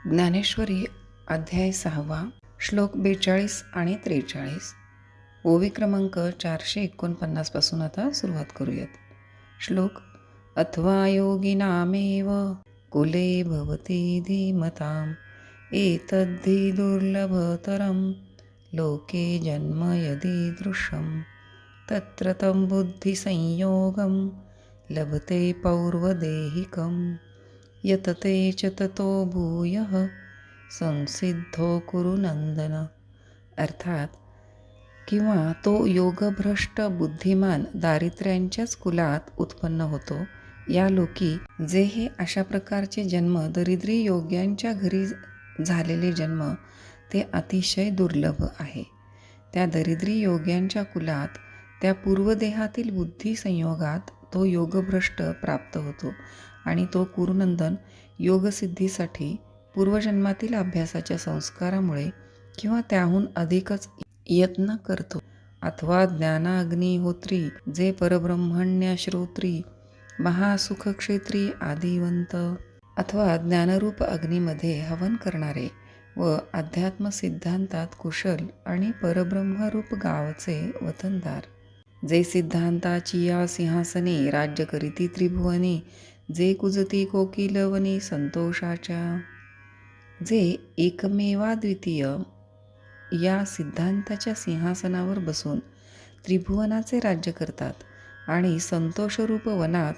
ज्ञानेश्वरी अध्याय 6 श्लोक 42 आणि 43. ओवी क्रमांक 449 पासून आता सुरुवात करूयात. श्लोक. अथवा योगिनामेव कुले भवति धीमताम् एतद्धि दुर्लभतरं लोके जन्म यदीदृशं तत्र तं बुद्धिसंयोगं लभते पौर्वदेहिकं यतते च ततो भूयः संसिद्धो कुरु नंदन. अर्थात किंवा तो योगभ्रष्ट बुद्धिमान दारिद्र्यांच्याच कुलात उत्पन्न होतो. या लोकी जे हे अशा प्रकारचे जन्म दरिद्री योग्यांच्या घरी झालेले जन्म ते अतिशय दुर्लभ आहे. त्या दरिद्री योग्यांच्या कुलात त्या पूर्वदेहातील बुद्धी संयोगात तो योगभ्रष्ट प्राप्त होतो आणि तो कुरुनंदन योगसिद्धीसाठी पूर्वजन्मातील अभ्यासाच्या संस्कारामुळे किंवा त्याहून अधिकच यत्न करतो. अथवा ज्ञानाग्निहोत्री जे परब्रह्मण्य श्रोत्री महासुखक्षेत्री आदिवंत अथवा ज्ञानरूप अग्नीमध्ये हवन करणारे व अध्यात्म सिद्धांतात कुशल आणि परब्रह्मरूप गावचे वतनदार जे सिद्धांताची या सिंहासने राज्य करीती त्रिभुवने जे कुजती कोकिलवनी संतोषाच्या जे एकमेवाद्वितीय या सिद्धांताच्या सिंहासनावर बसून त्रिभुवनाचे राज्य करतात आणि संतोषरूप वनात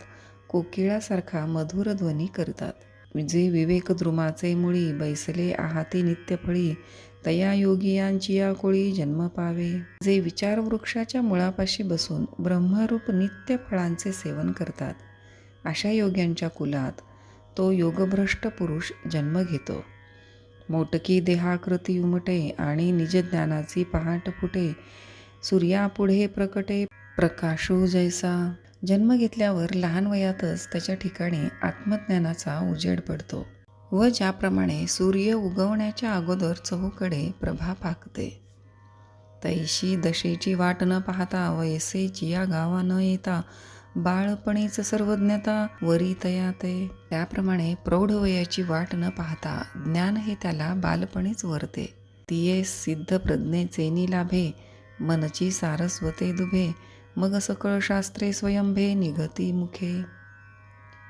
कोकिळासारखा मधुर ध्वनी करतात. जे विवेकद्रुमाचे मुळी बैसले आहाती नित्यफळी तया योगियांची या कोळी जन्म पावे. जे विचारवृक्षाच्या मुळापाशी बसून ब्रह्मरूप नित्य फळांचे सेवन करतात अशा योग्यांच्या कुलात तो योगभ्रष्ट पुरुष जन्म घेतो. मोटकी देहाकृती उमटे आणि निजज्ञानाची पहाट फुटे सूर्यापुढे प्रकटे प्रकाशो जैसा. जन्म घेतल्यावर लहान वयातच त्याच्या ठिकाणी आत्मज्ञानाचा उजेड पडतो व ज्याप्रमाणे सूर्य उगवण्याच्या अगोदर चहूकडे प्रभा पाकते तैशी दशेची वाट न पाहता वयसेची या गावा न येता बाळपणीच सर्वज्ञता वरी तयाते. त्याप्रमाणे प्रौढ वयाची वाट न पाहता ज्ञान हे त्याला बालपणीच वरते. तिये सिद्ध प्रज्ञेचे लाभे मनची सारस्वते दुभे मग सकळ शास्त्रे स्वयंभे निघती मुखे.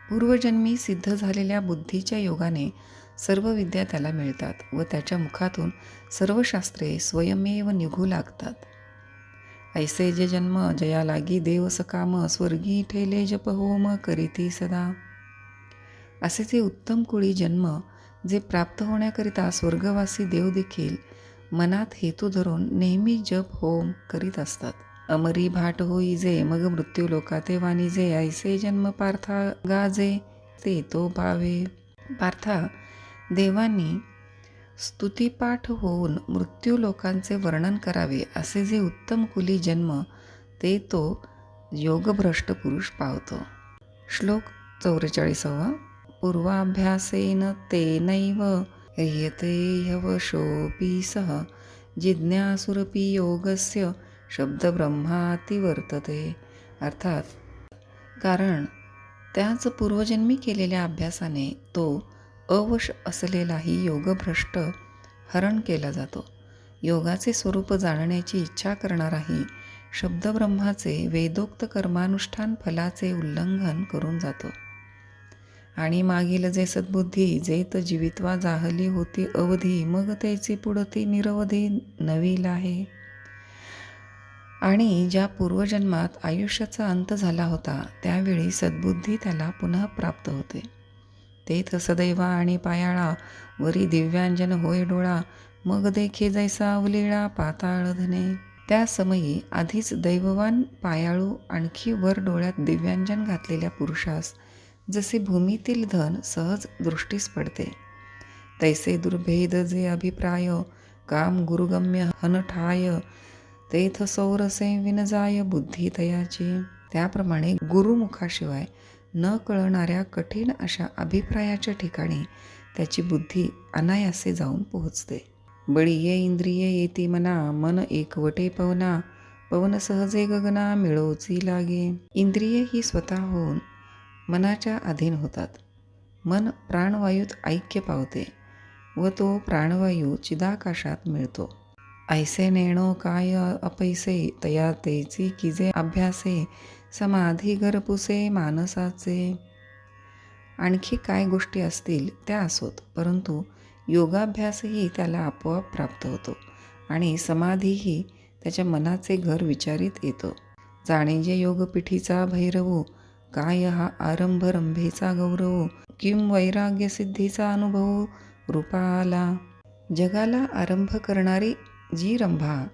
पूर्वजन्मी सिद्ध झालेल्या बुद्धीच्या योगाने सर्व विद्या त्याला मिळतात व त्याच्या मुखातून सर्व शास्त्रे स्वयमेव निघू लागतात. ऐसे जे जन्म जया लागी देव सकाम स्वर्गी ठेले जप होम करीती सदा. असे जे उत्तम कुळी जन्म जे प्राप्त होण्याकरिता स्वर्गवासी देव देखील मनात हेतू धरून नेहमी जप होम करीत असतात. अमरी भाट होई जे मग मृत्यू लोकाते वाणी जे ऐसे जन्म पार्था गाजे ते तो पावे. पार्था, देवांनी स्तुतिपाठ होऊन मृत्यू लोकांचे वर्णन करावे असे जे उत्तम कुली जन्म ते तो योगभ्रष्ट पुरुष पावतो. श्लोक 44. पूर्वाभ्यासेन तेनैव ह्रियते ह्यवशोऽपि सः जिज्ञासुरपि योगस्य शब्दब्रह्माति वर्तते. अर्थात कारण त्याच पूर्वजन्मी केलेल्या अभ्यासाने तो अवश असलेलाही योगभ्रष्ट हरण केला जातो. योगाचे स्वरूप जाणण्याची इच्छा करणाराही शब्दब्रह्माचे वेदोक्त कर्मानुष्ठान फलाचे उल्लंघन करून जातो. आणि मागील जे सद्बुद्धी जेत जीवित्वा जाहली होती अवधी मग त्याची पुढती निरवधी नवील आहे. आणि ज्या पूर्वजन्मात आयुष्याचा अंत झाला होता त्यावेळी सद्बुद्धी त्याला पुन्हा प्राप्त होते. तेथ सदैवा आणि पायाळा वरी दिव्यांजन होय डोळा मग देखे जैसा उलिळा पाताळ धने. त्या समयी आधीच दैववान पायाळू आणखी वर डोळ्यात दिव्यांजन घातलेल्या पुरुषास जसे भूमीतील धन सहज दृष्टीस पडते तैसे दुर्भेद जे अभिप्राय काम गुरुगम्य हनठाय तेथ सौरसे विनजाय बुद्धी तयाची. त्याप्रमाणे गुरुमुखाशिवाय न कळणाऱ्या कठीण अशा अभिप्रायाच्या ठिकाणी त्याची बुद्धी अनायासे जाऊन पोहोचते. बळीये इंद्रिये येती मना मन एकवटे पवना पवन सहजे गगना मिळोची लागे. इंद्रिये ही स्वतः होऊन मनाच्या अधीन होतात. मन प्राणवायूत ऐक्य पावते व तो प्राणवायू चिदाकाशात मिळतो. ऐसे नेणो काय अपैसे तया तेची किजे अभ्यासे समाधी घरपुसे मानसाचे. आणखी काय गोष्टी असतील त्या असोत, परंतु योगाभ्यासही त्याला आपोआप प्राप्त होतो आणि समाधीही त्याच्या मनाचे घर विचारित येतं. जाणीजे योगपीठीचा भैरवो, काय हा आरंभ रंभेचा गौरव, किम वैराग्य सिद्धीचा अनुभव रूपा आला. जगाला आरंभ करणारी जी रंभा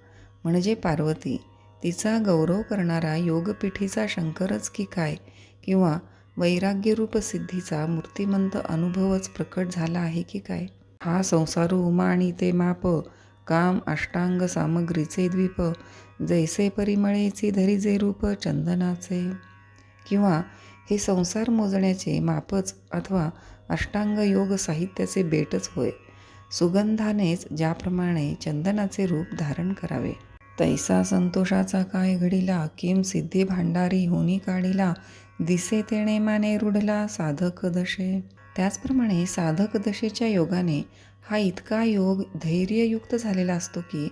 म्हणजे पार्वती, तिचा गौरव करणारा योगपीठीचा शंकरच की काय, किंवा वैराग्यरूप सिद्धीचा मूर्तिमंत अनुभवच प्रकट झाला आहे की काय. हा संसारू उमा आणि ते माप, काम अष्टांग सामग्रीचे द्वीप, जैसे परिमळेची धरीजे रूप चंदनाचे. किंवा हे संसार मोजण्याचे मापच अथवा अष्टांग योग साहित्याचे बेटच होय. सुगंधानेच ज्याप्रमाणे चंदनाचे रूप धारण करावे, तैसा संतोषाचा काय घडिला, किम सिद्धी भांडारी होनी काढिला, दिसे तेणे माने रूढला साधक दशे. त्याचप्रमाणे साधक दशेच्या योगाने हा इतका योग धैर्ययुक्त झालेला असतो की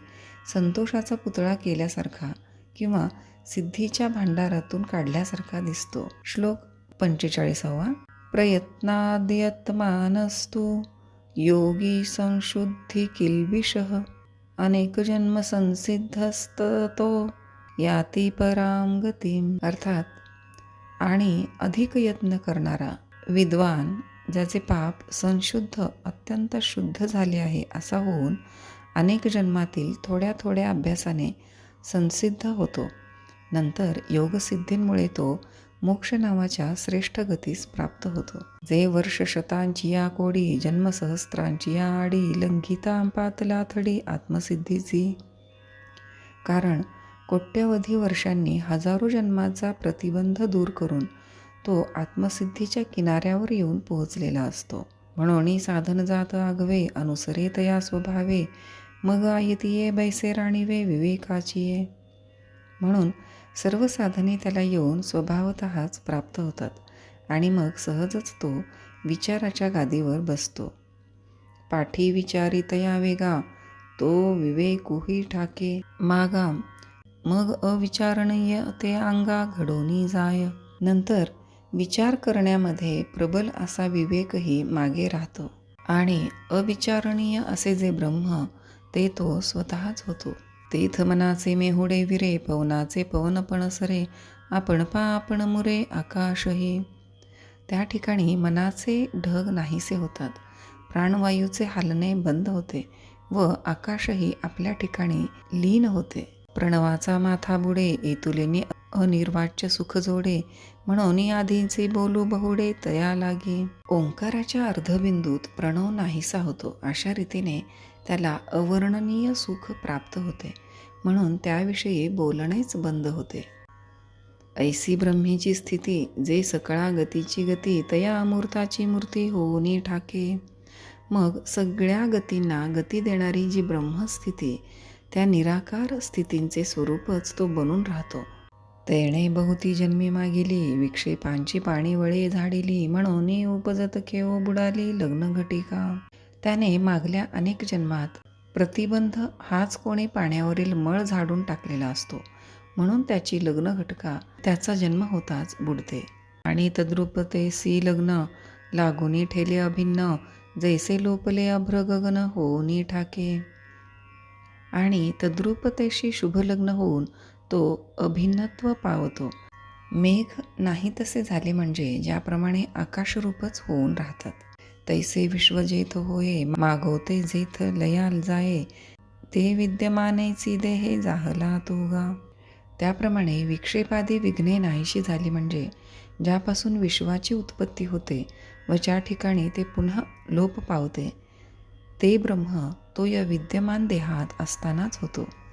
संतोषाचा पुतळा केल्यासारखा किंवा सिद्धीच्या भांडारातून काढल्यासारखा दिसतो. श्लोक 45. प्रयत्नाद्यत्मानस्तु योगी संशुद्धी किल्बिषः, अनेक जन्म संसिद्धस्ततो याती पराम गतीम. अर्थात आणि अधिक यत्न करणारा विद्वान, ज्याचे पाप संशुद्ध अत्यंत शुद्ध झाले आहे असा होऊन अनेक जन्मातील थोड्या थोड्या अभ्यासाने संसिद्ध होतो. नंतर योगसिद्धींमुळे तो मोक्ष नावाच्या श्रेष्ठ गतीस प्राप्त होतो. जे वर्ष शतांची या कोडी, जन्मसहस्रांची या आडी, लंघिता पातला थडी आत्मसिद्धीची. कारण कोट्यवधी वर्षांनी हजारो जन्माचा प्रतिबंध दूर करून तो आत्मसिद्धीच्या किनाऱ्यावर येऊन पोहोचलेला असतो. म्हणून साधन जात आगवे, अनुसरे तया स्वभावे, मग आयतीये बैसे राणीवे विवेकाचीये. म्हणून सर्व साधने त्याला येऊन स्वभावतःच प्राप्त होतात आणि मग सहजच तो विचाराच्या गादीवर बसतो. पाठी विचारी तया वेगा, तो विवेकुही ठाके मागा, मग अविचारणीय ते अंगा घडोनी जाय. नंतर विचार करण्यामध्ये प्रबल असा विवेकही मागे राहतो आणि अविचारणीय असे जे ब्रह्म ते तो स्वतःच होतो. तेथ मनाचे मेहुडे विरे, पवनाचे पवनपण सरे, आपण पा आपण मुरे आकाशही. त्या ठिकाणी मनाचे ढग नाहीसे होतात, प्राणवायूचे हालणे बंद होते व आकाशही आपल्या ठिकाणी लीन होते. प्रणवाचा माथा बुडे, एतुलेनी अनिर्वाच्य सुख जोडे, म्हणून आधीचे बोलू बहुडे तया लागे. ओंकाराच्या अर्धबिंदूत प्रणव नाहीसा होतो, अशा रीतीने त्याला अवर्णनीय सुख प्राप्त होते, म्हणून त्याविषयी बोलणेच बंद होते. ऐसी ब्रह्मेची स्थिती, जे सकळा गतीची गती, तया अमूर्ताची मूर्ती होऊनी ठाके. मग सगळ्या गतींना गती देणारी जी ब्रह्मस्थिती, त्या निराकार स्थितींचे स्वरूपच तो बनून राहतो. तेणे बहुती जन्मी मागिली, विक्षेपांची पाणी वळे झाडिली, म्हणून उपजत केव बुडाली लग्न घटिका. त्याने मागल्या अनेक जन्मात प्रतिबंध हाच कोणी पाण्यावरील मळ झाडून टाकलेला असतो, म्हणून त्याची लग्न घटका त्याचा जन्म होताच बुडते. आणि तद्रूपतेसी लग्न लागुनी ठेले अभिन्न, जैसे लोपले अभ्र गगन होऊनी ठाके. आणि तद्रूपतेशी शुभलग्न होऊन तो अभिन्नत्व पावतो. मेघ नाही तसे झाले म्हणजे ज्याप्रमाणे आकाशरूपच होऊन राहतात, तैसे विश्व जेथ होये, मागवते जेथ लयाल जाये, ते विद्यमानेची देहे जाहला तुगा. त्याप्रमाणे विक्षेपादी विघ्ने नाहीशी झाली म्हणजे ज्यापासून विश्वाची उत्पत्ती होते व ज्या ठिकाणी ते पुन्हा लोप पावते, ते ब्रह्म तो या विद्यमान देहात असतानाच होतो.